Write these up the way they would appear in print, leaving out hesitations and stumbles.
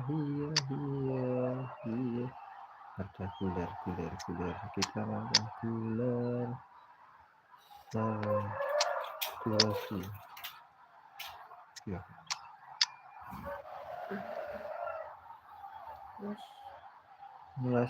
Ada guler. Kita makan guler. Sirkulasi. Ya. Yes.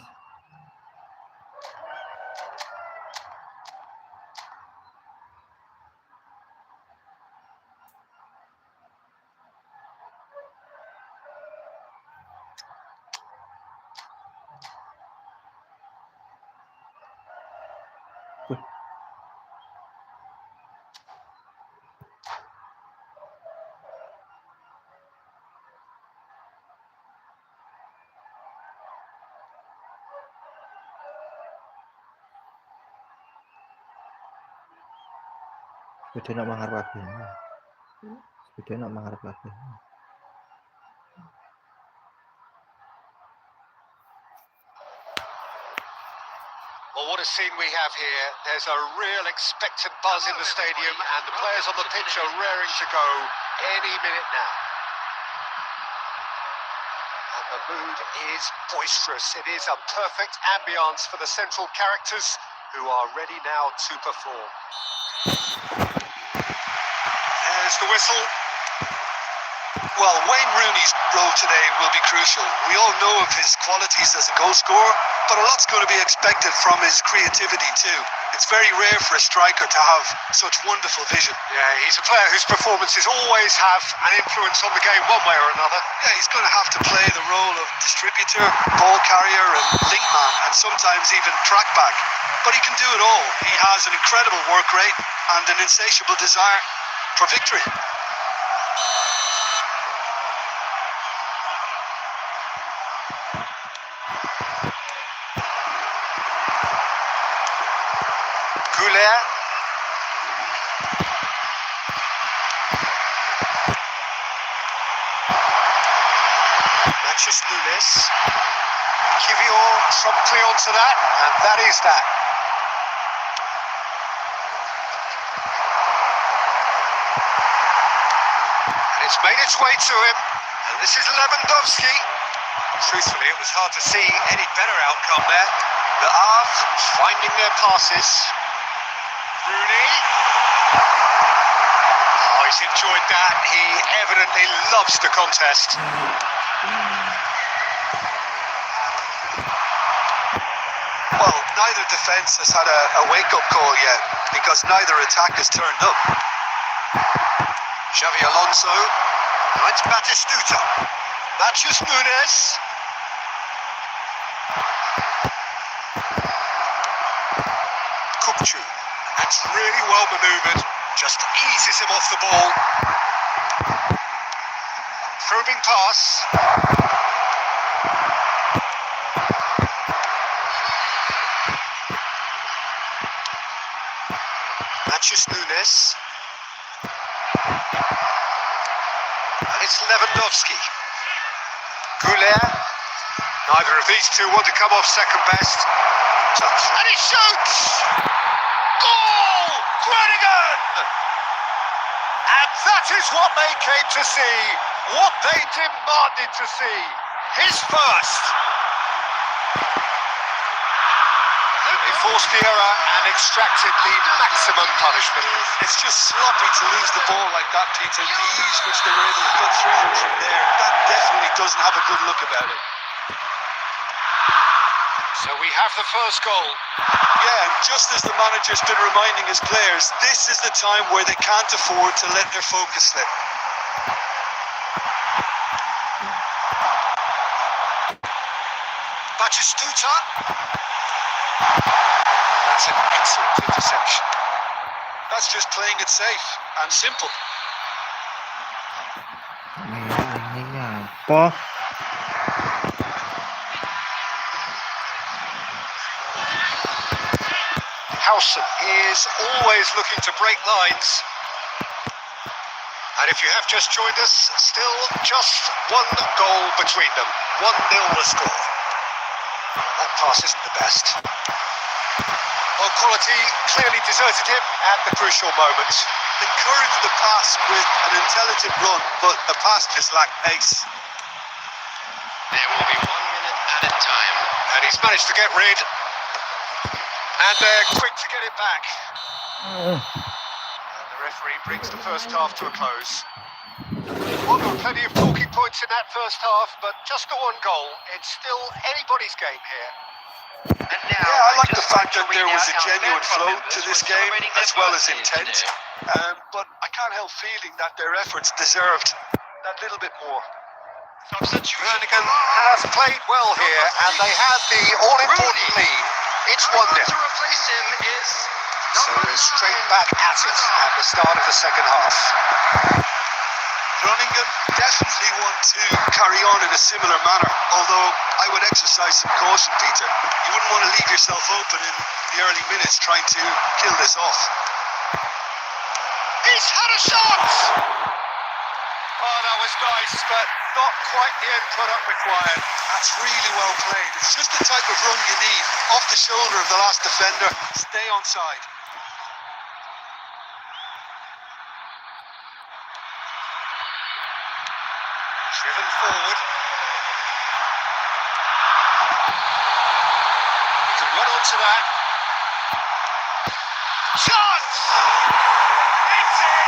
Sepeda nak mangharap kabeh. Sepeda nak mangharap kabeh. Well, what a scene we have here. There's a real expectant buzz in the stadium and the players on the pitch are raring to go any minute now. And the mood is boisterous. It is a perfect ambience for the central characters who are ready now to perform. There's the whistle. Well, Wayne Rooney's role today will be crucial. We all know of his qualities as a goal scorer, but a lot's going to be expected from his creativity too. It's very rare for a striker to have such wonderful vision. Yeah, he's a player whose performances always have an influence on the game one way or another. Yeah, he's going to have to play the role of distributor, ball carrier and link man, and sometimes even track back. But he can do it all. He has an incredible work rate and an insatiable desire for victory. Goulet. Manchester Nunes. Kivior promptly onto that, and that is that. And it's made its way to him, and this is Lewandowski. Truthfully, it was hard to see any better outcome there. The Havre finding their passes. Rooney. Oh, he's enjoyed that. He evidently loves the contest. Well, neither defence has had a wake-up call yet, because neither attack has turned up. Xavi Alonso. Now it's Batistuta. Matthews Nunes. Kupchu. That's really well manoeuvred. Just eases him off the ball. Probing pass. Matthews Nunes. And it's Lewandowski. Goulet. Neither of these two want to come off second best. And he shoots! Goal! Groningen! And that is what they came to see, what they demanded to see. His first. They forced the error and extracted the maximum punishment. It's just sloppy to lose the ball like that, Peter. The ease which they were able to cut through them from there, that definitely doesn't have a good look about it. So we have the first goal. Yeah, and just as the manager's been reminding his players, this is the time where they can't afford to let their focus slip. Batistuta. That's an excellent interception. That's just playing it safe and simple. Ini apa? Howson is always looking to break lines. And if you have just joined us, still just one goal between them. 1-0 the score. That pass isn't the best. Well, quality clearly deserted him at the crucial moment. Encouraged the pass with an intelligent run, but the pass just lacked pace. And he's managed to get rid. And they're quick to get it back. And the referee brings the first half to a close. Well, there were plenty of talking points in that first half, but just the one goal. It's still anybody's game here. And now, I like the fact that there was a genuine flow to this game, as well as intent. But I can't help feeling that their efforts deserved that little bit more. Groningen have played well here, and they have the all-important lead. It's 1-0. So we're straight back at it at the start of the second half. Groningen definitely want to carry on in a similar manner, although I would exercise some caution, Peter. You wouldn't want to leave yourself open in the early minutes trying to kill this off. He's had a shot! Oh, that was nice, but not quite the end product required. That's really well played. It's just the type of run you need. Off the shoulder of the last defender. Stay onside. Driven forward. He can run onto that. Shot! It's in!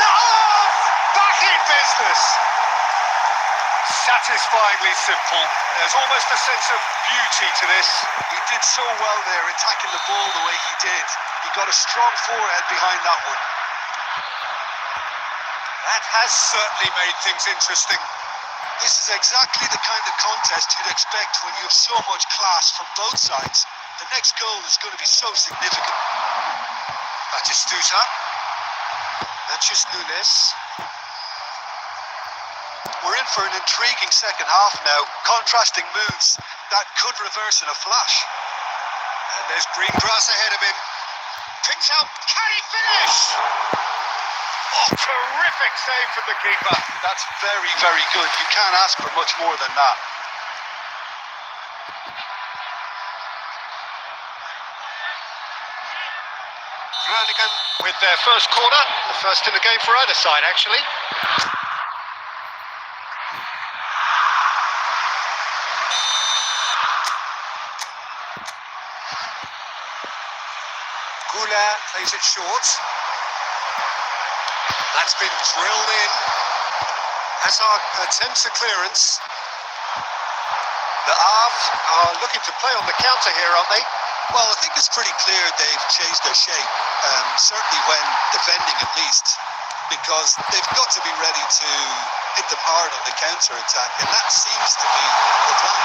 Love! Back in business! Satisfyingly simple. There's almost a sense of beauty to this. He did so well there, attacking the ball the way he did. He got a strong forehead behind that one. That has certainly made things interesting. This is exactly the kind of contest you'd expect when you have so much class from both sides. The next goal is going to be so significant. Batistuta. Natchez Nunes. We're in for an intriguing second half now. Contrasting moods that could reverse in a flash. And there's green grass ahead of him. Picks out. Can he finish? Oh, terrific save from the keeper. That's very, very good. You can't ask for much more than that. Groningen with their first corner. The first in the game for either side, actually. Goulet plays it short. That's been drilled in. Hazard attempts a clearance. The Havre are looking to play on the counter here, aren't they? Well, I think it's pretty clear they've changed their shape, certainly when defending at least, because they've got to be ready to hit them hard on the counter-attack, and that seems to be the plan.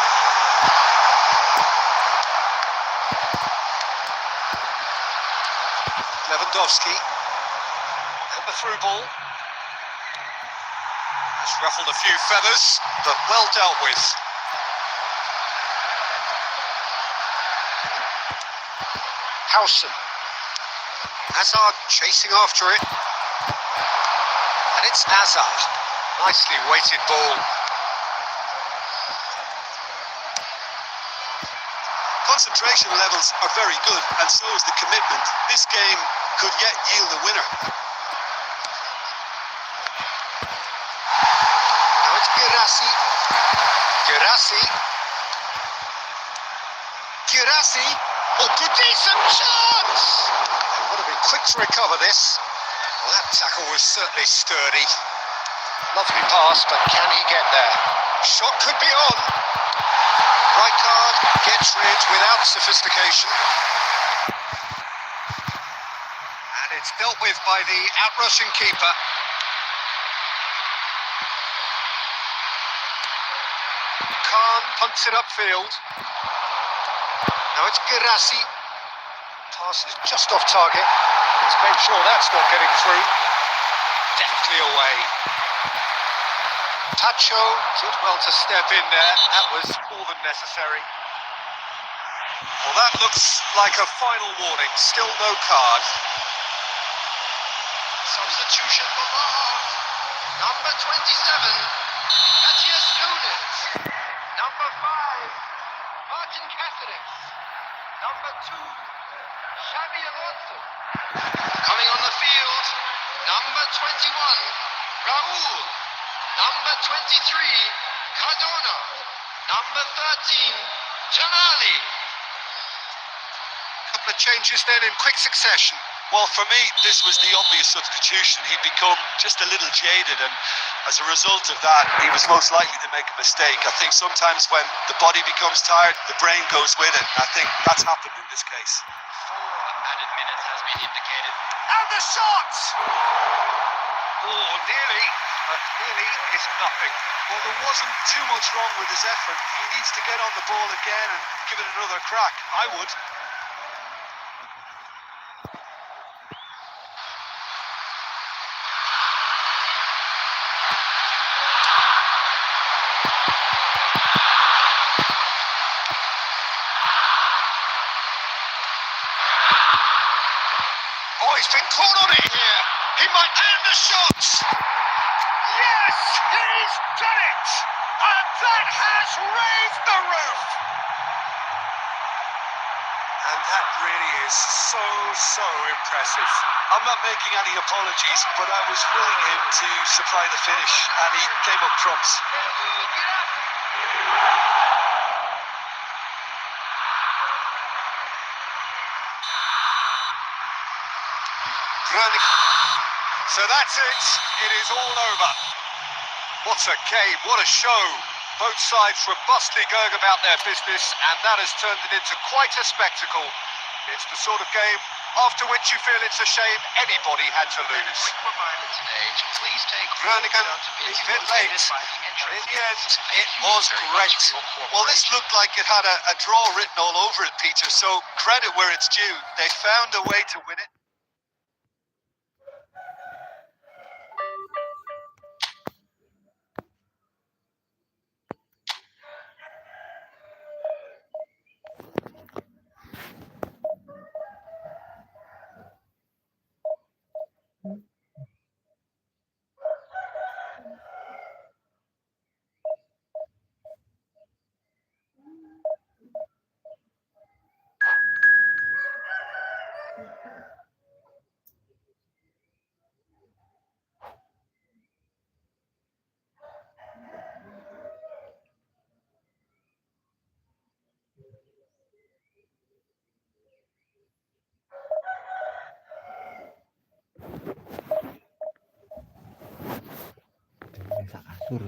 Lewandowski, and the through ball. Has ruffled a few feathers, but well dealt with. Howson. Hazard chasing after it. And it's Hazard. Nicely weighted ball. Concentration levels are very good, and so is the commitment. This game could yet yield a winner. Now it's Girassi. Girassi. Oh, good, decent chance! They would have been quick to recover this. Well, that tackle was certainly sturdy. Lovely pass, but can he get there? Shot could be on. Rijkaard gets rid without sophistication. And it's dealt with by the outrushing keeper. Khan punts it upfield. Now it's Girassi. Pass is just off target. Let's make sure that's not getting through. Deftly away. Tacho did well to step in there. That was more than necessary. Well, that looks like a final warning. Still no card. Substitution for Vaha. Number 27, Natchez Nunes. Number 5, Martin Caceres. Number 2, Xabi Alonso. Coming on the field, number 21, Raul. Number 23, Cardona. Number 13, Tonali. Couple of changes then in quick succession. Well, for me, this was the obvious substitution. He'd become just a little jaded, and as a result of that, he was most likely to make a mistake. I think sometimes when the body becomes tired, the brain goes with it. I think that's happened in this case. 4 added minutes has been indicated. And the shot! Oh, nearly, but nearly is nothing. Well, there wasn't too much wrong with his effort. He needs to get on the ball again and give it another crack. I would. Oh, he's been caught on it here. He might end the shots. Yes, he's done it. And that has raised the roof. And that really is so impressive. I'm not making any apologies, but I was willing him to supply the finish, and he came up trumps. So that's it. It is all over. What a game, what a show. Both sides robustly going about their business, and that has turned it into quite a spectacle. It's the sort of game after which you feel it's a shame anybody had to lose. Quick reminder today to please take Groningen is a bit late, but in the end, it was great. Well, this looked like it had a draw written all over it, Peter, so credit where it's due. They found a way to win it. Bisa kasur.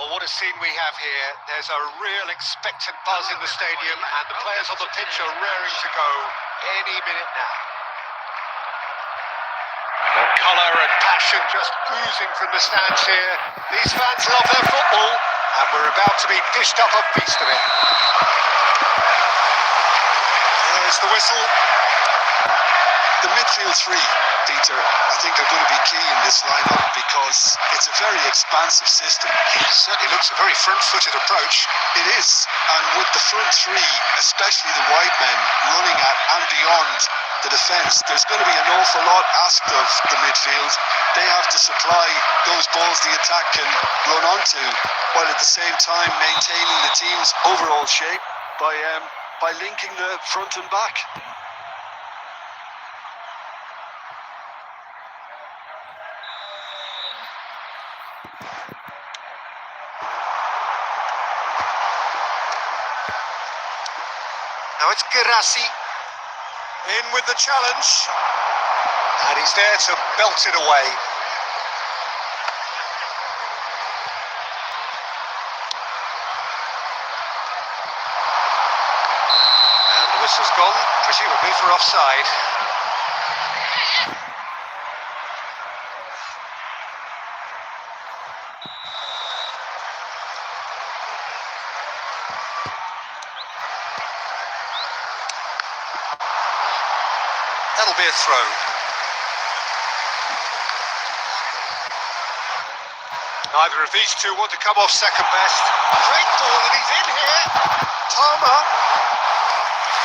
Well, what a scene we have here. There's a real expectant buzz in the stadium, and the players on the pitch are raring to go any minute now. The colour and passion just oozing from the stands here. These fans love their football, and we're about to be dished up a feast of it. There's the whistle. The midfield three, Peter, I think are going to be key in this lineup because it's a very expansive system. It certainly looks a very front-footed approach. It is, and with the front three, especially the wide men, running at and beyond the defence, there's going to be an awful lot asked of the midfield. They have to supply those balls the attack can run onto, while at the same time maintaining the team's overall shape by linking the front and back. Now it's Girassi in with the challenge, and he's there to belt it away. And the whistle's gone, presumably for offside. That'll be a throw. Neither of these two want to come off second best. Great ball, and he's in here. Palmer.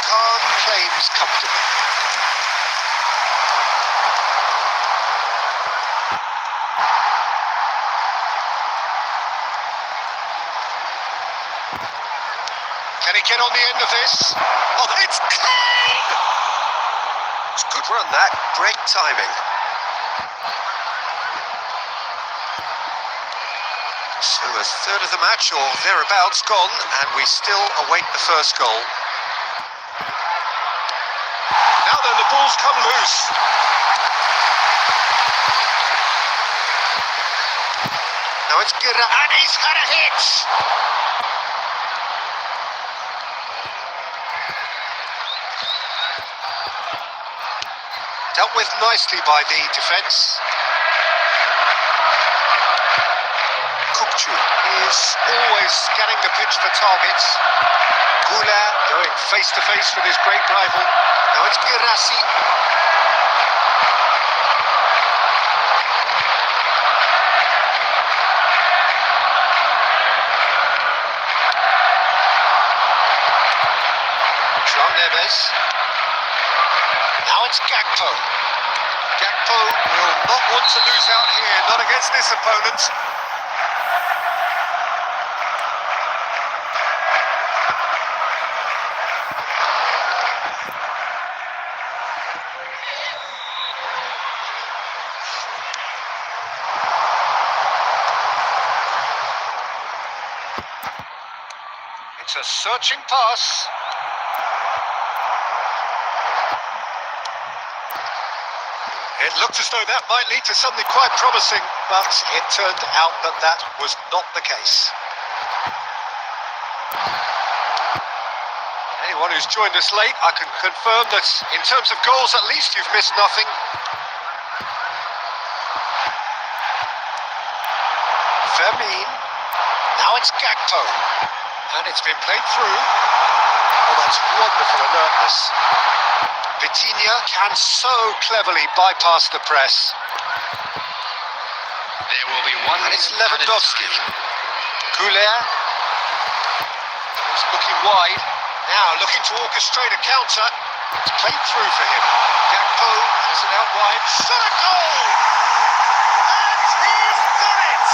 Khan claims comfortably. Can he get on the end of this? Oh, it's Kane! It's a good run, that. Great timing. So a third of the match, or thereabouts, gone, and we still await the first goal. Now then, the ball's come loose. Now it's and he's had a hit! Dealt with nicely by the defence. Kupchu is always scanning the pitch for targets. Goulart going face to face with his great rival. Now it's Girassi. João Neves. Now it's Gakpo. Gakpo will not want to lose out here, not against this opponent. It's a searching pass. It looked as though that might lead to something quite promising, but it turned out that that was not the case. Anyone who's joined us late, I can confirm that in terms of goals, at least you've missed nothing. Fermin. Now it's Gakpo. And it's been played through. Oh, that's wonderful alertness. Vitinha can so cleverly bypass the press. There will be one. And it's Lewandowski. Goulart. He's looking wide. Now looking to orchestrate a counter. It's played through for him. Gakpo has it out wide. Shot a goal! And he's done it!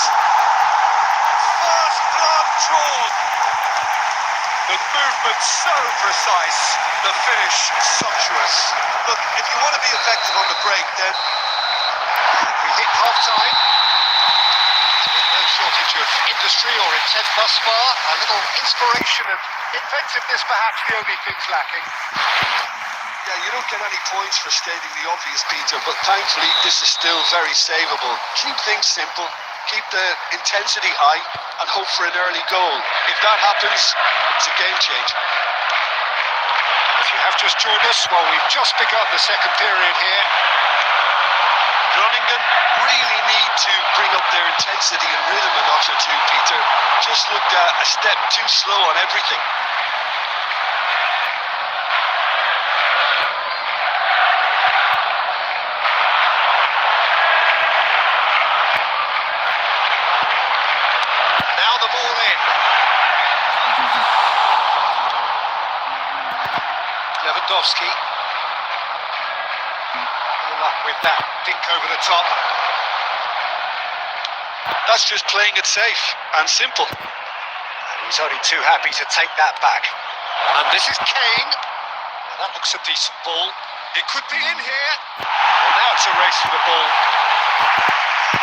First blood drawn. The movement so precise, the finish sumptuous. Look, if you want to be effective on the break, then we hit half-time. No shortage of industry or intent thus far. A little inspiration and inventiveness perhaps the only things lacking. yeah, you don't get any points for stating the obvious, Peter, but thankfully this is still very savable. Keep things simple. keep the intensity high, and hope for an early goal. If that happens, it's a game changer. If you have just joined us, well, we've just begun the second period here. Groningen really need to bring up their intensity and rhythm a notch or two, Peter. Just looked a step too slow on everything. Now the ball in. Lewandowski. Good luck with that dink over the top. That's just playing it safe and simple. And he's only too happy to take that back. And this is Kane. Now that looks a decent ball. It could be in here. Well, now it's a race for the ball.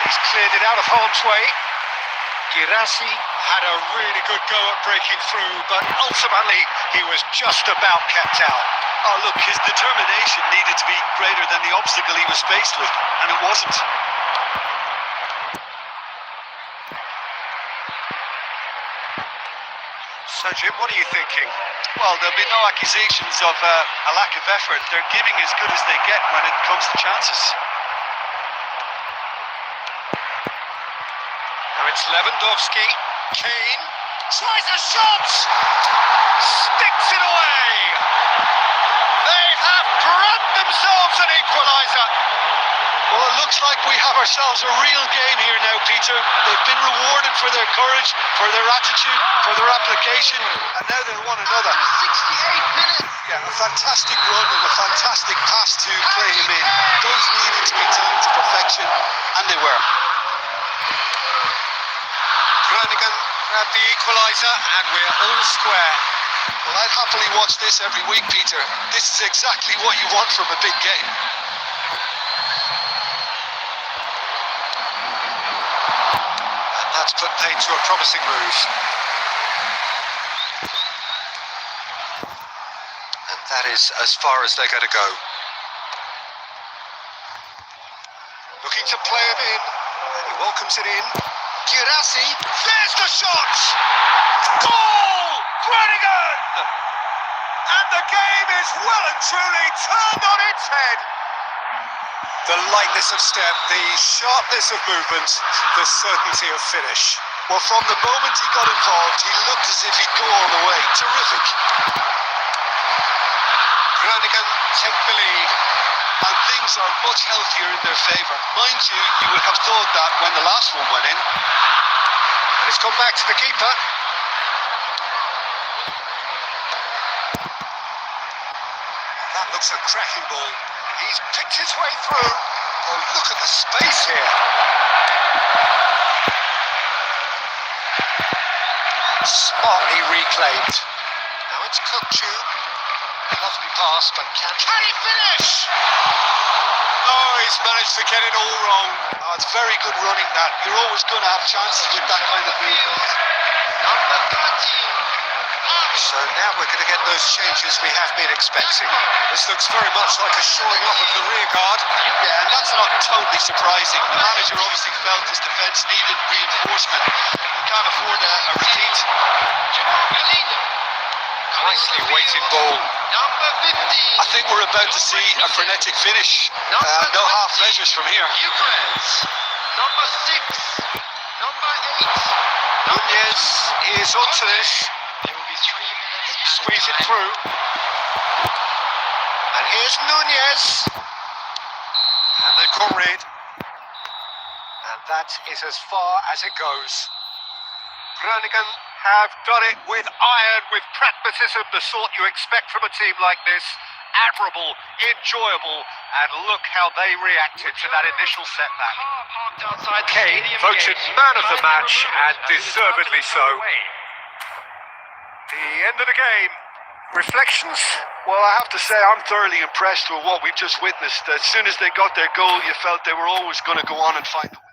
He's cleared it out of harm's way. Girassi had a really good go at breaking through, but ultimately he was just about kept out. Oh, look, his determination needed to be greater than the obstacle he was faced with, and it wasn't. So, Jim, what are you thinking? Well, there'll be no accusations of a lack of effort. They're giving as good as they get when it comes to chances. Now it's Lewandowski. Kane tries a shot! Sticks it away! They have grabbed themselves an equaliser! Well, it looks like we have ourselves a real game here now, Peter. They've been rewarded for their courage, for their attitude, for their application, and now they want another. 68 minutes. Yeah, a fantastic run and a fantastic pass to play him in. Those needed to be timed to perfection, and they were. Groningen grabbed the equaliser, and we're all square. Well, I'd happily watch this every week, Peter. This is exactly what you want from a big game. And that's put paid to a promising move. And that is as far as they're going to go. Looking to play it in, and he welcomes it in. Girassi, there's the shot! Goal! Groningen! And the game is well and truly turned on its head. The lightness of step, the sharpness of movement, the certainty of finish. Well, from the moment he got involved, he looked as if he'd go all the way. Terrific. Groningen take the lead. And things are much healthier in their favour. Mind you, you would have thought that when the last one went in. And it's gone back to the keeper. That looks a cracking ball. He's picked his way through. Oh, look at the space here. Smartly reclaimed. Now it's Kukcu. Lovely pass, but can he finish? Oh, he's managed to get it all wrong. Oh, it's very good running that. You're always going to have chances with that kind of movement. Number 13. So now we're going to get those changes we have been expecting. This looks very much like a shoring up of the rear guard. Yeah, and that's not totally surprising. The manager obviously felt his defence needed reinforcement. He can't afford a repeat. Nicely weighted ball. Number 15. I think we're about to see a frenetic finish. No half measures from here. Ukraine. Number 6. Number 8. Nunez is onto this. There will be 3 minutes. Squeeze it through. And here's Nunez. And they've got rid. And that is as far as it goes. Groningen have done it with iron, with pragmatism, the sort you expect from a team like this. Admirable, enjoyable, and look how they reacted to that initial setback. Kane voted man of the match, and deservedly so. The end of the game. Reflections? Well, I have to say I'm thoroughly impressed with what we've just witnessed. As soon as they got their goal, you felt they were always going to go on and find the win.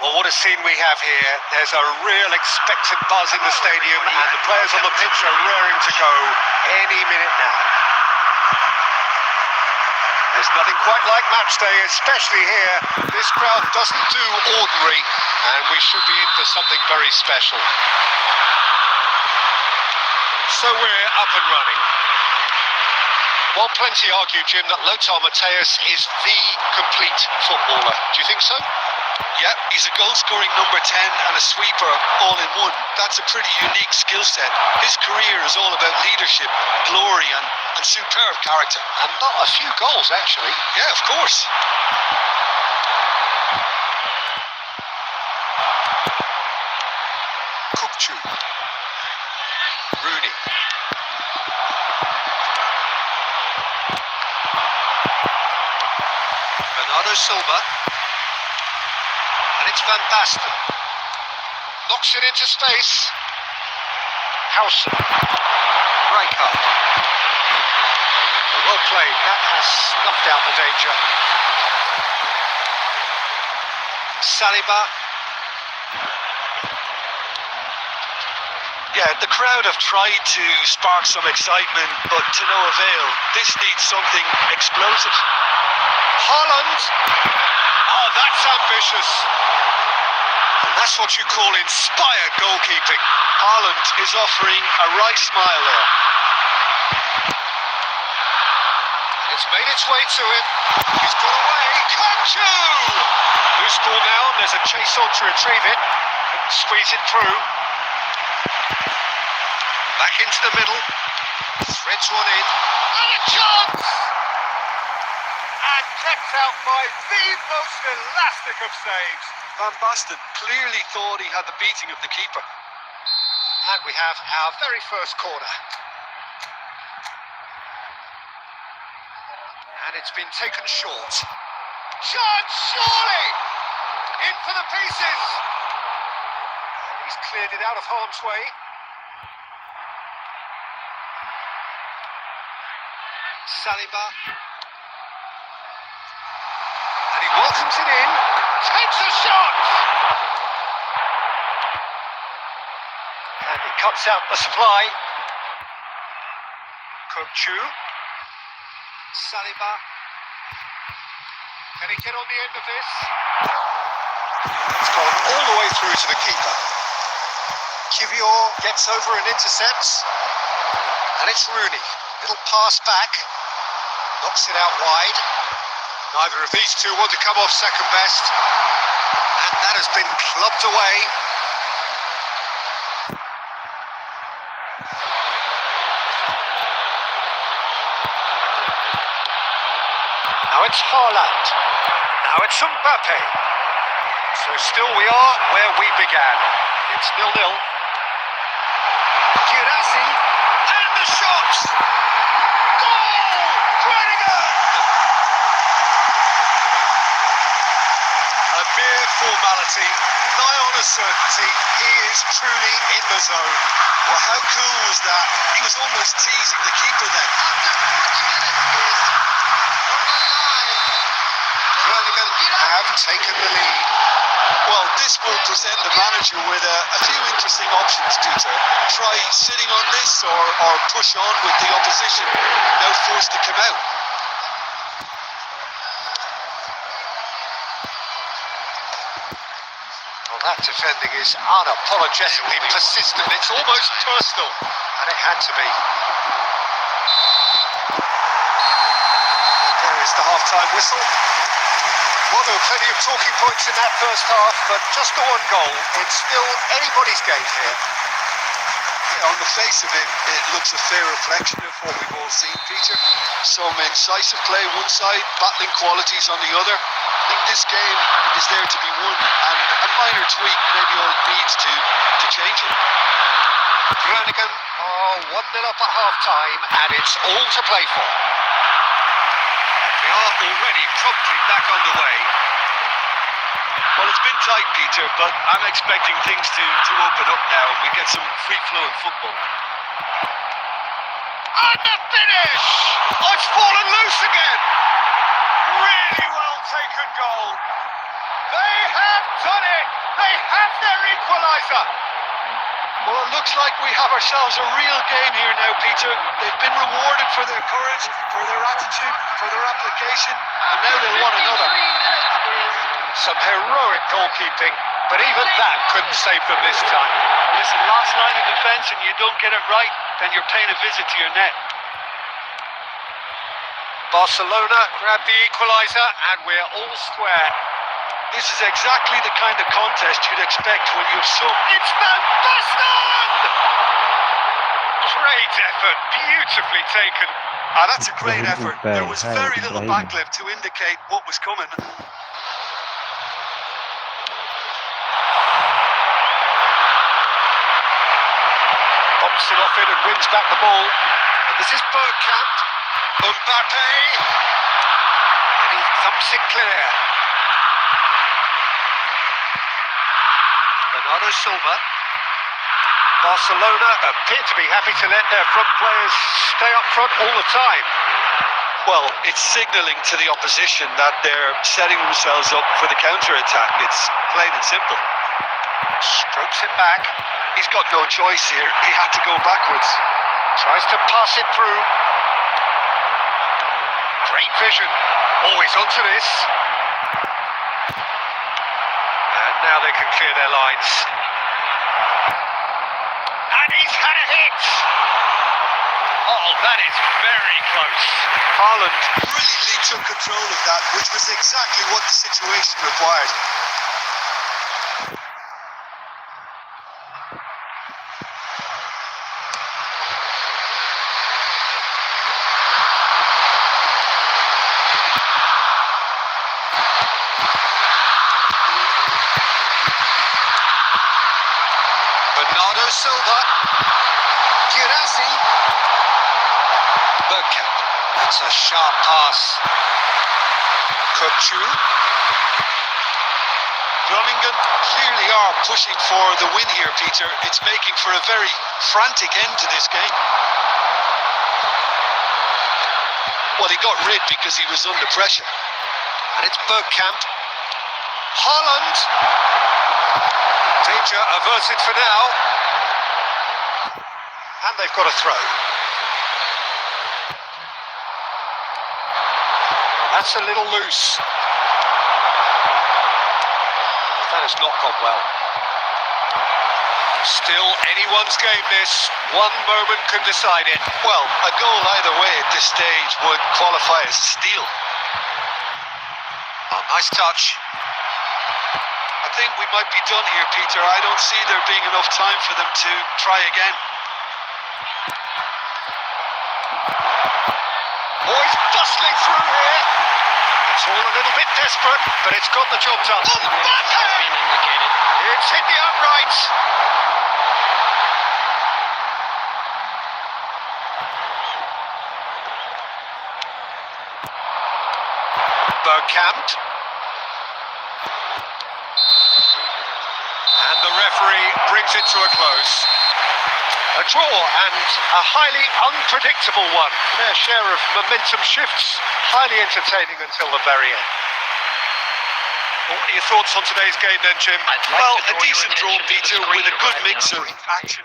Well, what a scene we have here. There's a real expectant buzz in the stadium and the players on the pitch are raring to go any minute now. There's nothing quite like match day, especially here. This crowd doesn't do ordinary, and we should be in for something very special. So we're up and running. While plenty argue, Jim, that Lothar Matthäus is the complete footballer. Do you think so? Yeah, he's a goal-scoring number 10 and a sweeper all in one. That's a pretty unique skill set. His career is all about leadership, glory and superb character. And not a few goals, actually. Yeah, of course. Kupchu. Rooney. Bernardo Silva. And it's Van Basten. Knocks it into space. Howson. Rijkaard. Well played. That has snuffed out the danger. Saliba. Yeah, the crowd have tried to spark some excitement, but to no avail. This needs something explosive. Haaland. Oh, that's ambitious. And that's what you call inspired goalkeeping. Haaland is offering a right smile there. It's made its way to him. He's got away. Kupchu! Loose ball now. There's a chase on to retrieve it. Squeeze it through. Back into the middle. Threads one in. And a chance! And kept out by the most elastic of saves. Van Basten clearly thought he had the beating of the keeper. And we have our very first corner. And it's been taken short. Chance, surely! In for the pieces! He's cleared it out of harm's way. Saliba. And he welcomes it in. Takes a shot! And he cuts out the supply. Kupchu. Saliba. Can he get on the end of this? It's gone all the way through to the keeper. Kivior gets over and intercepts. And it's Rooney. Little pass back. Knocks it out wide. Neither of these two want to come off second best. And that has been clubbed away. Now it's Haaland. Now it's Mbappe. So still we are where we began. It's 0-0. Girassi. And the shot! Goal! Groningen! A mere formality, nigh on a certainty. He is truly in the zone. Well, how cool was that? He was almost teasing the keeper then. Groningen have taken the lead. Well, this will present the manager with a few interesting options, Peter. Try sitting on this or push on with the opposition. No force to come out. Well, that defending is unapologetically persistent. It's almost personal. And it had to be. There is the half-time whistle. Well, there were plenty of talking points in that first half, but just the one goal. It's still anybody's game here. Yeah, on the face of it, it looks a fair reflection of what we've all seen, Peter. Some incisive play one side, battling qualities on the other. I think this game is there to be won, and a minor tweak maybe all it needs to change it. Groningen are 1-0 up at half-time, and it's all to play for. We are already promptly back underway. Well, it's been tight, Peter, but I'm expecting things to open up now and we get some free-flowing football. And the finish! Oh, it's fallen loose again! Really well taken goal. They have done it! They have their equaliser! Well, it looks like we have ourselves a real game here now, Peter. They've been rewarded for their courage, for their attitude, for their application, and now they want another. 53 minutes, please. Some heroic goalkeeping, but even that couldn't save them this time. Listen, last line of defence and you don't get it right, then you're paying a visit to your net. Barcelona grab the equaliser and we're all square. This is exactly the kind of contest you'd expect when you've some... It's Van Basten! Great effort, beautifully taken. Ah, that's a great Brahim effort. Brahim, There was hey, very little Brahim. backlift to indicate what was coming. Bumps it off it and wins back the ball. And this is Bergkamp. Mbappe. And he thumps it clear. Bernardo Silva. Barcelona appear to be happy to let their front players stay up front all the time. Well, it's signalling to the opposition that they're setting themselves up for the counter-attack. It's plain and simple. Strokes it back. He's got no choice here. He had to go backwards. Tries to pass it through. Great vision. Always onto this. And now they can clear their lines. And he's had a hit. Oh, that is very close. Haaland brilliantly took control of that, which was exactly what the situation required. Bernardo Silva. Girassi. Bergkamp. That's a sharp pass. Kochu. Groningen clearly are pushing for the win here, Peter. It's making for a very frantic end to this game. Well, he got rid because he was under pressure. And it's Bergkamp. Haaland. Danger averted for now. And they've got a throw. That's a little loose. That has not gone well. Still anyone's game this. One moment can decide it. Well, a goal either way at this stage would qualify as a steal. Oh, nice touch. I think we might be done here, Peter. I don't see there being enough time for them to try again. Boys bustling through here. It's all a little bit desperate, but it's got the job done. Has been indicated. It's hit the uprights. Bergkamp. And the referee brings it to a close. A draw and a highly unpredictable one. Fair share of momentum shifts. Highly entertaining until the very end. Well, what are your thoughts on today's game then, Jim? Well, a decent draw, Peter, with a good mix of action.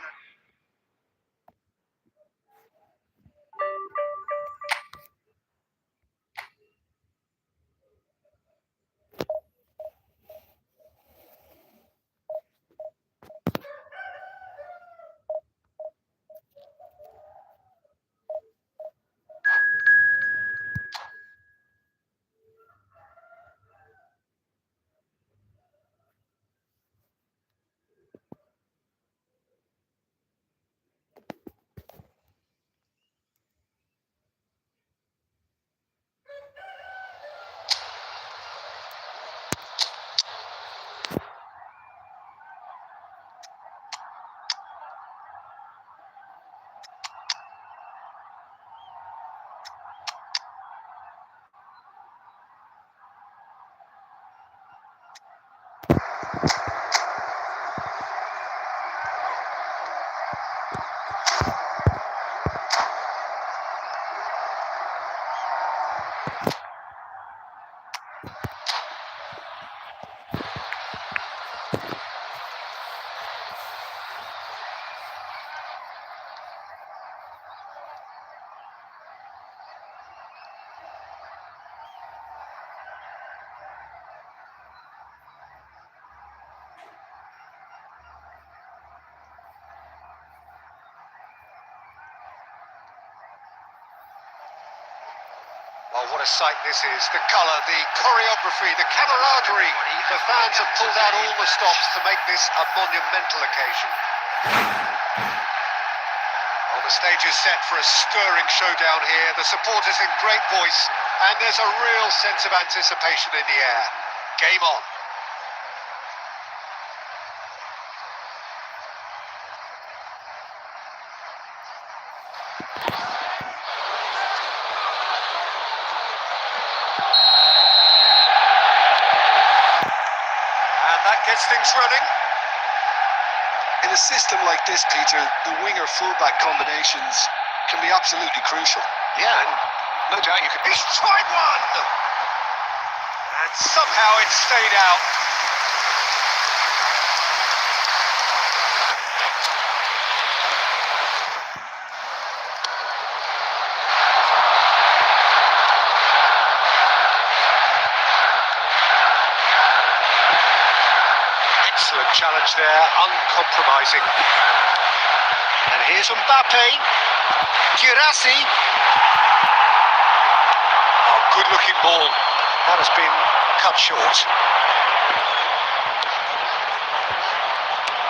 Oh, what a sight this is. The colour, the choreography, the camaraderie. The fans have pulled out all the stops to make this a monumental occasion. Oh, the stage is set for a stirring showdown here. The supporters in great voice, and there's a real sense of anticipation in the air. Game on. And that gets things running. In a system like this, Peter, the winger-fullback combinations can be absolutely crucial. Yeah, and no doubt you could... He's tried one! And somehow it stayed out. Excellent challenge there, uncompromising. And here's Mbappe. Girassi. Oh, good-looking ball. That has been cut short.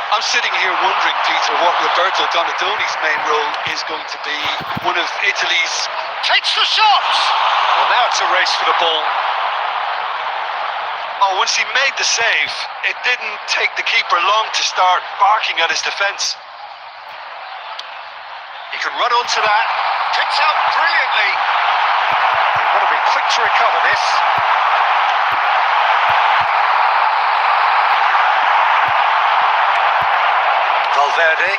I'm sitting here wondering, Peter, what Roberto Donadoni's main role is going to be. One of Italy's... Takes the shot! Well, now it's a race for the ball. Oh, once he made the save, it didn't take the keeper long to start barking at his defence. He can run onto that. Picks out brilliantly. You've got to be quick to recover this. Valverde.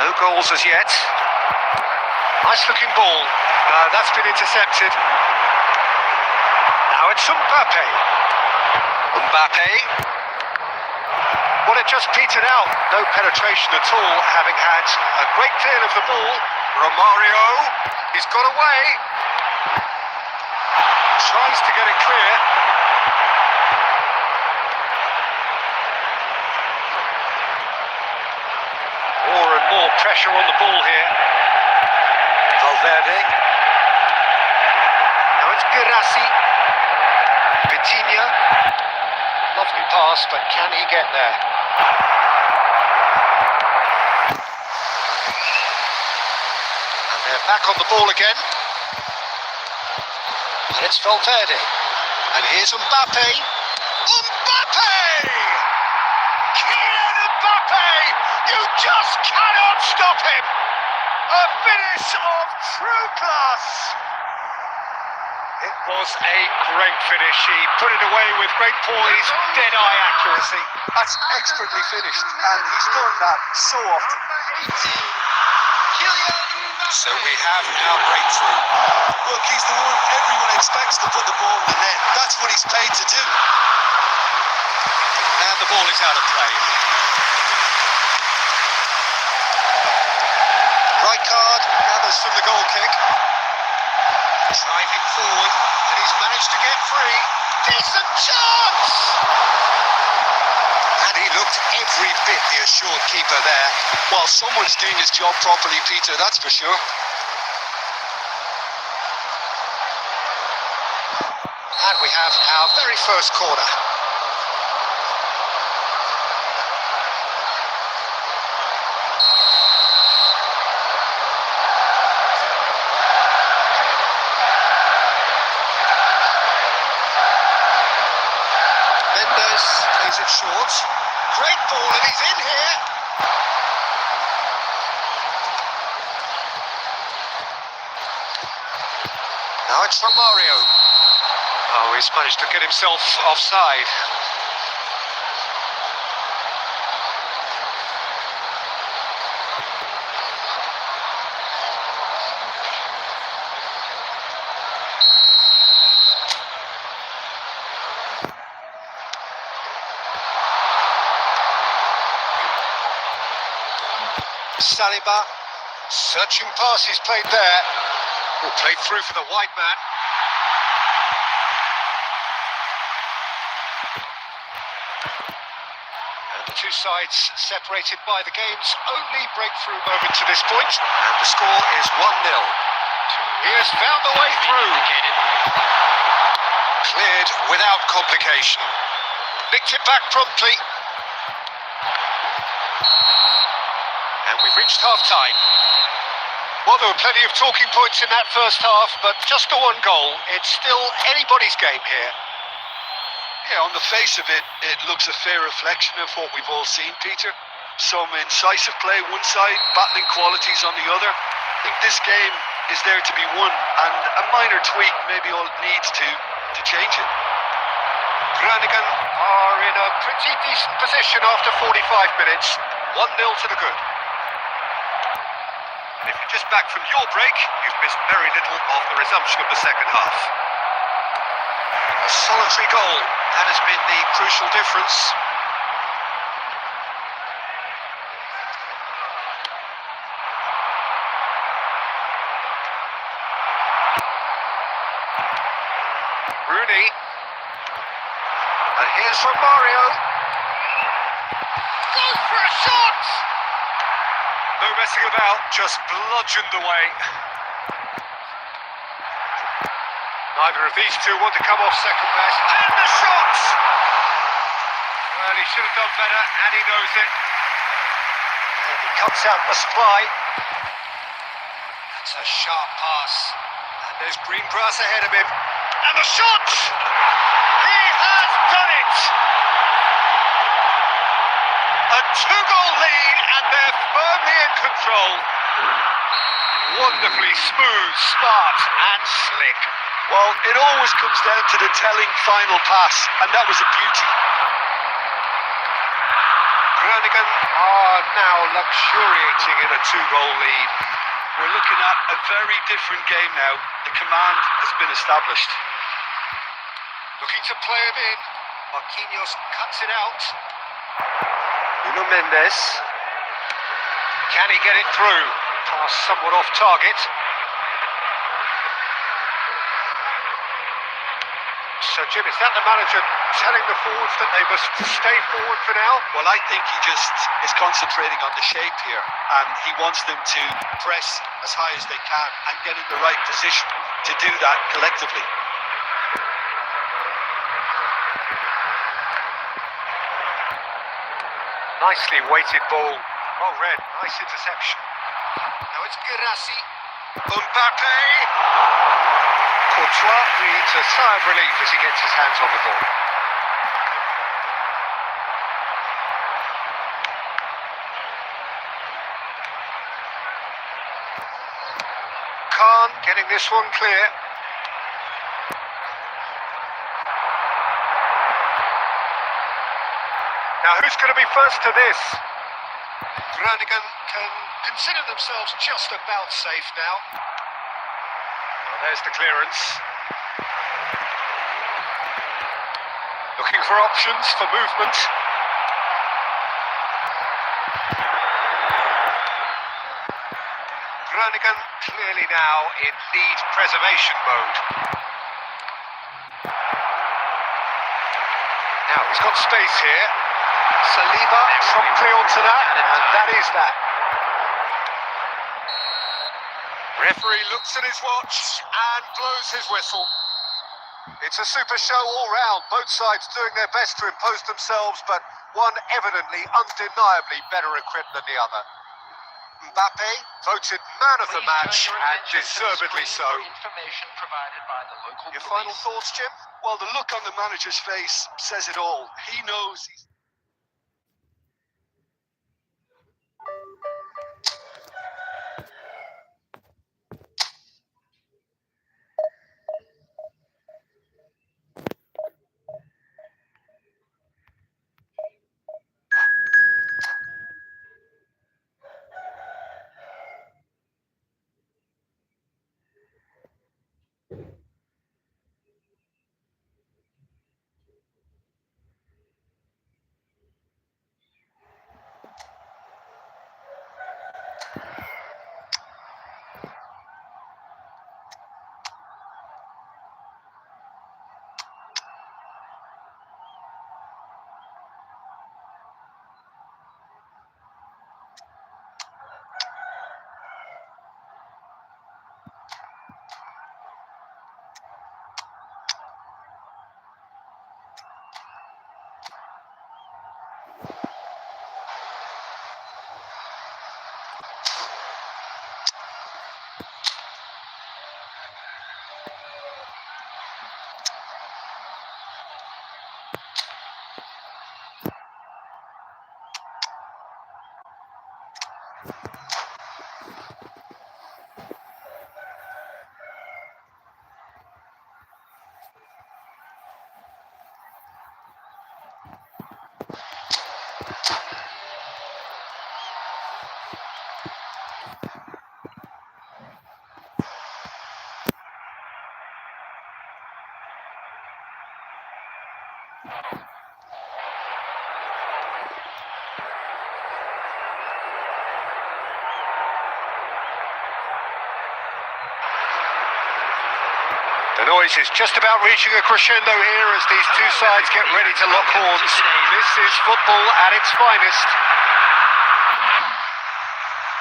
No goals as yet. Nice looking ball. That's been intercepted. Now it's Mbappe. Mbappe. Well, it just petered out. No penetration at all, having had a great deal of the ball. Romario. He's got away. Tries to get it clear. More and more pressure on the ball here. Valverde. Now it's Girassi. Vitinha. Lovely pass, but can he get there? And they're back on the ball again. And it's Valverde. And here's Mbappe. Mbappe! Kylian Mbappe! You just cannot stop him! A finish of true class! It was a great finish. He put it away with great poise, dead-eye accuracy. That's expertly finished, and he's done that so often. So we have our breakthrough. Look, he's the one everyone expects to put the ball in the net. That's what he's paid to do. And the ball is out of play. Rijkaard gathers from the goal kick. Driving forward, and he's managed to get free. Decent chance! And he looked every bit the assured keeper there. Well, someone's doing his job properly, Peter, that's for sure. And we have our very first corner. Plays it short. Great ball, and he's in here. Now it's Romario. Oh, he's managed to get himself offside. Saliba, searching pass he's played there. Will play through for the wide man. And the two sides separated by the game's only breakthrough moment to this point. And the score is 1-0. He has found the way through. Cleared without complication. Nicked it back promptly. And we've reached half-time. Well, there were plenty of talking points in that first half, but just the one goal. It's still anybody's game here. Yeah, on the face of it, it looks a fair reflection of what we've all seen, Peter. Some incisive play one side, battling qualities on the other. I think this game is there to be won, and a minor tweak maybe all it needs to change it. Groningen are in a pretty decent position after 45 minutes. 1-0 to the good. And if you're just back from your break, you've missed very little of the resumption of the second half. A solitary goal, that has been the crucial difference. Rooney. And here's from Mario. Goes for a shot! No messing about, just bludgeoned away. Neither of these two want to come off second best. And the shot! Well, he should have done better, and he knows it. And he cuts out the supply. That's a sharp pass. And there's green grass ahead of him. And the shot! He has done it! A 2-goal lead, and they're firmly in control. Wonderfully smooth, smart, and slick. Well, it always comes down to the telling final pass, and that was a beauty. Groningen are now luxuriating in a 2-goal lead. We're looking at a very different game now. The command has been established. Looking to play him in. Marquinhos cuts it out. Nuno Mendes. Can he get it through? Pass somewhat off target. So, Jim, is that the manager telling the forwards that they must stay forward for now? Well, I think he just is concentrating on the shape here, and he wants them to press as high as they can and get in the right position to do that collectively. Nicely weighted ball. Well read. Nice interception. Now it's Girassi. Mbappe. Courtois breathes a sigh of relief as he gets his hands on the ball. Khan getting this one clear. Now who's going to be first to this? Groningen can consider themselves just about safe now. Well, there's the clearance. Looking for options for movement. Groningen clearly now in lead preservation mode. Now he's got space here. Saliba promptly onto that, and that is that. Referee looks at his watch and blows his whistle. It's a super show all round, both sides doing their best to impose themselves, but one evidently, undeniably better equipped than the other. Mbappe voted man of the match, and deservedly so. Your final thoughts, Jim? Well, the look on the manager's face says it all. He knows he's... The noise is just about reaching a crescendo here as these two sides get ready to lock horns. This is football at its finest.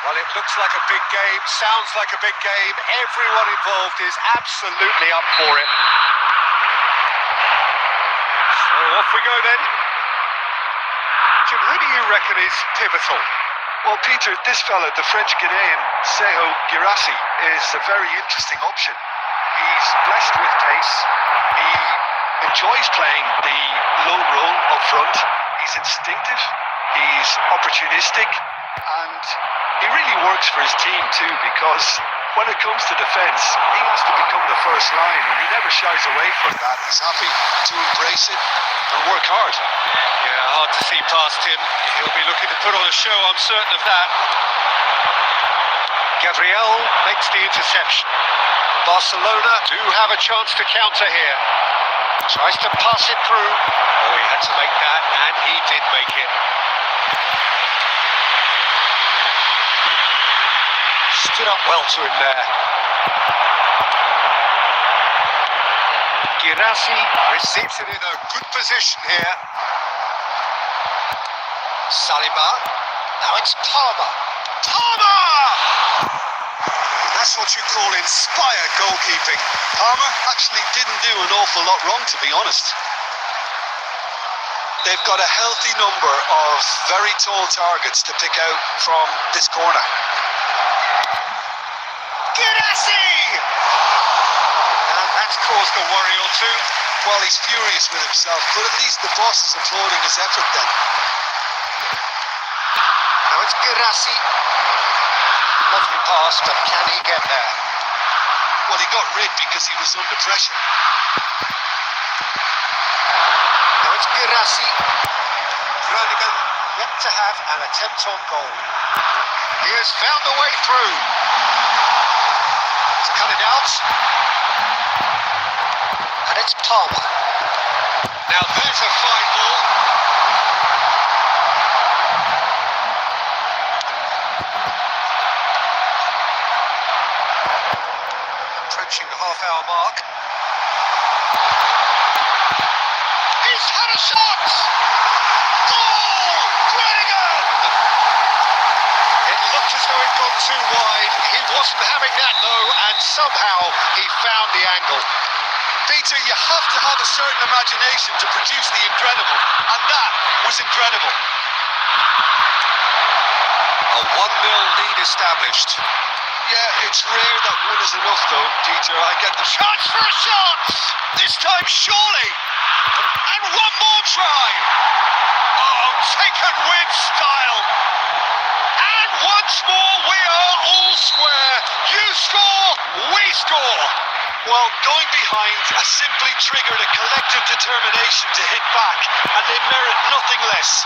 Well, it looks like a big game, sounds like a big game. Everyone involved is absolutely up for it. So off we go then. Jim, who do you reckon is pivotal? Well, Peter, this fella, the French Ghanaian Seho Girassi, is a very interesting option. He's blessed with pace. He enjoys playing the lone role up front. He's instinctive. He's opportunistic. And he really works for his team too, because when it comes to defence, he has to become the first line, and he never shies away from that. He's happy to embrace it and work hard. Yeah, hard to see past him. He'll be looking to put on a show, I'm certain of that. Gabriel makes the interception. Barcelona do have a chance to counter here. Tries to pass it through. Oh, he had to make that, and he did make it. Stood up well to him there. Girassi receives it in a good position here. Saliba. Now it's Palmer. Palmer! That's what you call inspired goalkeeping. Palmer actually didn't do an awful lot wrong, to be honest. They've got a healthy number of very tall targets to pick out from this corner. Girassi! And that's caused a worry or two. Well, he's furious with himself, but at least the boss is applauding his effort then. Now it's Girassi. Lovely pass, but can he get there? Well, he got rid because he was under pressure. Now it's Girassi. Groningen yet to have an attempt on goal. He has found a way through. He's cut it out. And it's Palmer. Now there's a fine ball. Approaching the half-hour mark. He's had a shot! Goal! Groningen! It looked as though it got too wide. He wasn't having that though, and somehow he found the angle. Peter, you have to have a certain imagination to produce the incredible, and that was incredible. A 1-0 lead established. Yeah, it's rare that one is enough though, Peter. I get the Chance for a shot! This time surely! And one more try! Oh, taken with style! And once more we are all square. You score, we score! Well, going behind has simply triggered a collective determination to hit back, and they merit nothing less.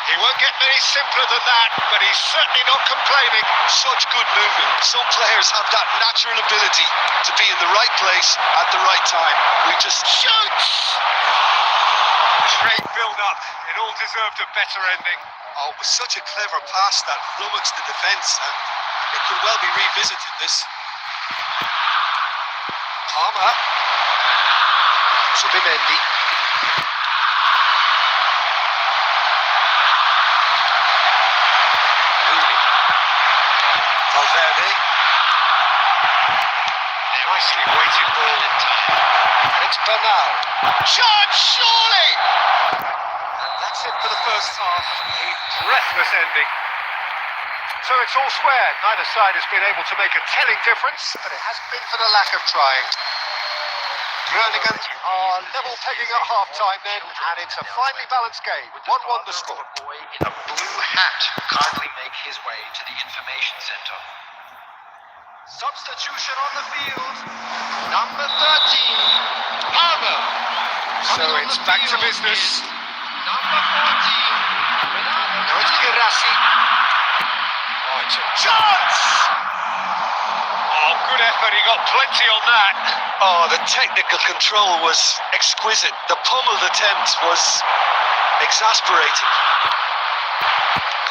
He won't get any simpler than that, but he's certainly not complaining. Such good movement. Some players have that natural ability to be in the right place at the right time. We just Shoots! Great build-up. It all deserved a better ending. Oh, it was such a clever pass that flummoxed the defence, and it could well be revisited, this. Palmer. Subimendi. Rooney. Valverde. Nicely weighted ball. It's Bernal. Charge, surely! And that's it for the first half. A breathless ending. So it's all square. Neither side has been able to make a telling difference, but it hasn't been for the lack of trying. Groningen are level pegging at half-time then, and it's a finely balanced game. 1-1 the score. A boy in a blue hat kindly make his way to the information center. Substitution on the field. Number 13, Palmer. So it's back to business. Number 14, Now it's Girassi. Oh, it's a chance! Oh, good effort. but he got plenty on that. Oh, the technical control was exquisite. The pummeled attempt was exasperating.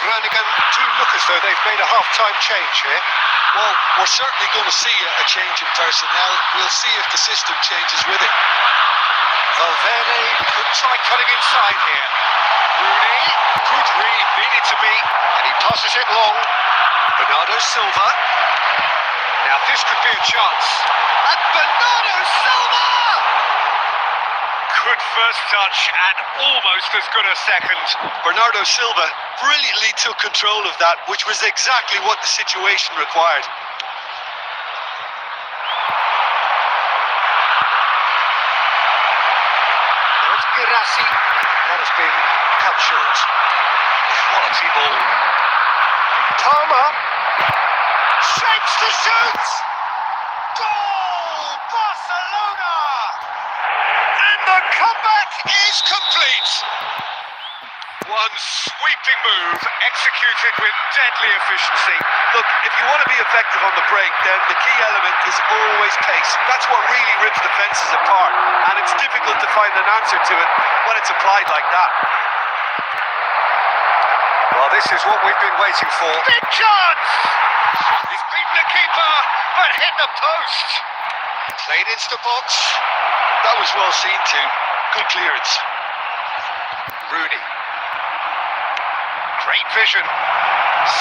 Groningen do look as though they've made a half-time change here. Well, we're certainly going to see a change in personnel. We'll see if the system changes with it. Valverde could try cutting inside here. Rooney could really mean it to be, and he passes it long. Bernardo Silva. Now this could be a chance. And Bernardo Silva! Good first touch and almost as good a second. Bernardo Silva brilliantly took control of that, which was exactly what the situation required. There's Girassi. That has been cut short. Quality ball. Palmer shapes to shoot. Goal, Barcelona! And the comeback is complete. One sweeping move, executed with deadly efficiency. Look, if you want to be effective on the break, then the key element is always pace. That's what really rips defences apart, and it's difficult to find an answer to it when it's applied like that. Well, this is what we've been waiting for. Big chance! He's beaten the keeper, but hit the post. Played into the box. That was well seen too. Good clearance. Rooney. Great vision.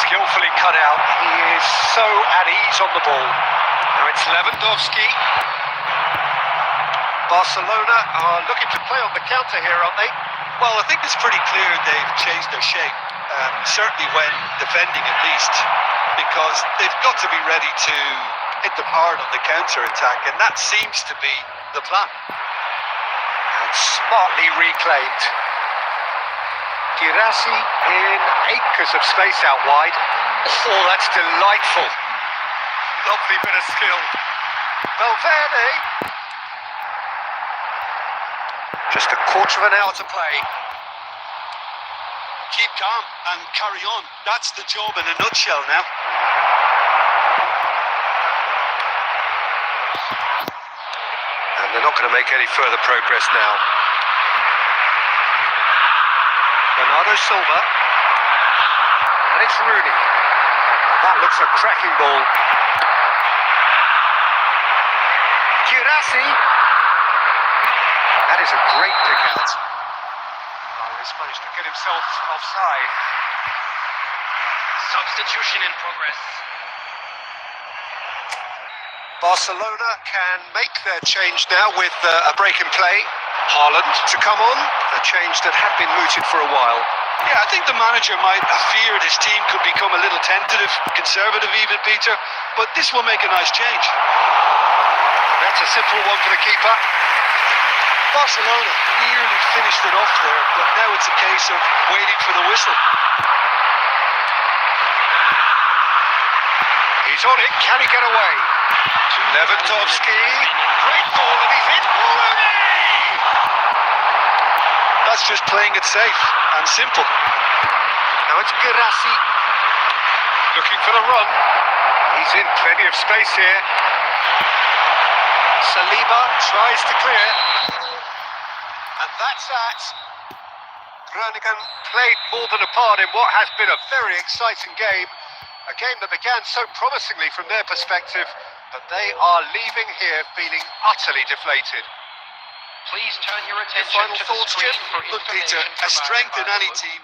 Skillfully cut out. He is so at ease on the ball. Now it's Lewandowski. Barcelona are looking to play on the counter here, aren't they? Well, I think it's pretty clear they've changed their shape, certainly when defending at least, because they've got to be ready to hit them hard on the counter-attack, and that seems to be the plan. And smartly reclaimed. Girassi in acres of space out wide. Oh, that's delightful. Lovely bit of skill. Valverde. Just a quarter of an hour to play. Keep calm and carry on. That's the job in a nutshell now. And they're not going to make any further progress now. Bernardo Silva. And it's Rooney. That looks a cracking ball. Girassi. That is a great pick out. He's managed to get himself offside. Substitution in progress. Barcelona can make their change now with a break in play. Haaland to come on, a change that had been mooted for a while. Yeah, I think the manager might have feared his team could become a little tentative, conservative even, Peter, but this will make a nice change. That's a simple one for the keeper. Barcelona nearly finished it off there, but now it's a case of waiting for the whistle. He's on it, can he get away? Lewandowski, great ball and he's in. Rooney! That's just playing it safe and simple. Now it's Girassi, looking for the run. He's in plenty of space here. Saliba tries to clear. And that's that. Groningen played more than a part in what has been a very exciting game. A game that began so promisingly from their perspective, but they are leaving here feeling utterly deflated. Please turn your Your attention final to the thoughts, screen Jim? for Look, information Peter, a provided strength by in the any local team